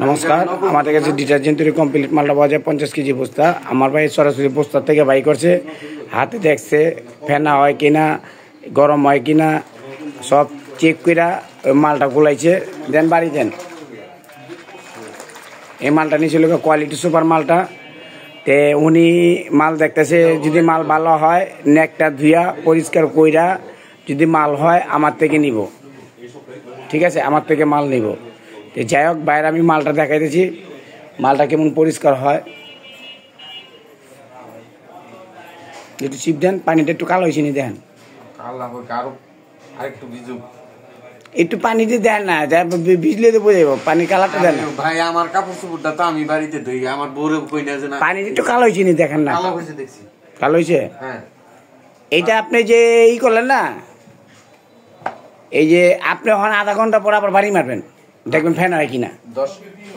नमस्कार हमारे কাছে ডিটারজেন্ট তৈরি কমপ্লিট মালটা পাওয়া যায় 50 কেজি বস্তা। আমার ভাই সরাসরি বস্তা থেকে বাই করছে, হাতে দেখছে ফেনা হয় কিনা, গরম হয় কিনা সব চেক কইরা মালটা গুলাইছে, দেন বাড়ি দেন। এই মালটা নিছিল কোয়ালিটি সুপার মালটা। তে উনি মাল দেখতেছে, যদি মাল ভালো হয় নেকটা ধুইয়া পরিষ্কার কইরা যদি মাল হয় আমার থেকে নিব, ঠিক আছে, আমার থেকে মাল নিব। যাই হোক বাইরে আমি মালটা দেখাইতেছি, মালটা কেমন পরিষ্কার হয়। একটু চিপ দেন, পানিটা একটু কালো হয়েছে নি দেখেন, একটু পানি দিয়ে দেন না, ভিজলে তো বোঝাইব, পানি কালারটা দেন ভাই। আমার কাপড় চোপড়টা তো আমি বাড়িতে ধুই, আমার বউরে কই না যে পানি একটু কালো হয়েছে নি দেখেন না, কালো হয়েছে দেখছি, কালো হয়েছে। হ্যাঁ এইটা আপনি যে ই করলেন না, এই যে আপনি ওখানে আধা ঘন্টা পর আবার বাড়ি মারবেন, দেখবেন ফ্যান হয় কিনা। 10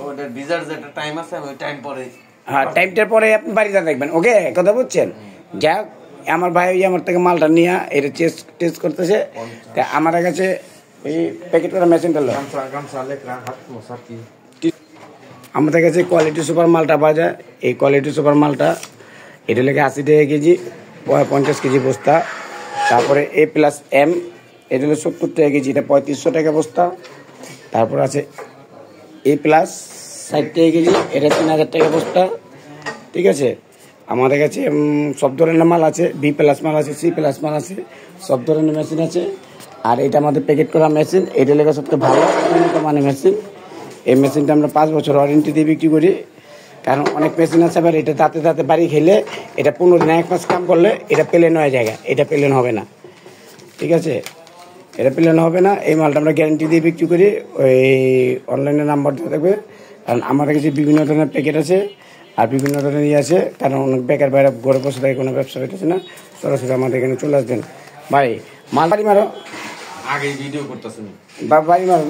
ওটার ভিজার যেটা টাইম আছে ওই টাইম পরে, হ্যাঁ টাইমটার পরে আপনি বাড়িতে দেখবেন। ওকে, কথা বুঝছেন। যাক আমার ভাই আমার থেকে মালটা নিয়ে এটা টেস্ট করতেছে। তা আমার কাছে এই প্যাকেট করা মেশিনটা লো, আমাদের কাছে কোয়ালিটি সুপার মালটা পাওয়া যায়। এই কোয়ালিটি সুপার মালটা এটা লেগে 80 টাকা কেজি, 50 কেজি বস্তা। তারপরে A+M এটা হলো 70 টাকা কেজি, এটা 3500 টাকা বস্তা। তারপর আছে A+ 60 টাকা কেজি, এটা 3000 টাকা বস্তা, ঠিক আছে। আমাদের কাছে সব ধরনের মাল আছে, B+ মাল আছে, C+ মাল আছে, সব ধরনের মেশিন আছে। আর এটা আমাদের প্যাকেট করা মেশিন, এটা লেগে সবচেয়ে ভালো উন্নত মানের মেশিন। এই মেশিনটা আমরা 5 বছর ওয়ারেন্টি দিয়ে বিক্রি করি। কারণ অনেক মেশিন আছে আবার এটা দাঁতে দাঁতে বাড়ি খেলে এটা 15 দিন 1 মাস কাম করলে এটা প্লেন হয়ে যায়, এটা প্লেন হবে না, ঠিক আছে, এটা প্লেন হবে না। এই মালটা আমরা গ্যারেন্টি দিয়ে বিক্রি করি। ওই অনলাইনে নাম্বার দেওয়া থাকবে। কারণ আমাদের কাছে বিভিন্ন ধরনের প্যাকেট আছে আর বিভিন্ন ধরনের ইয়ে আছে। কারণ অনেক বেকার বাইরে ঘরে বসে থাকে, কোনো ব্যবসা হইতেছে না, সরাসরি আমাদের এখানে চলে আসবেন। ভাই মাল বাড়ি মারো, আগে ভিডিও করতেছেন বাড়ি মারো।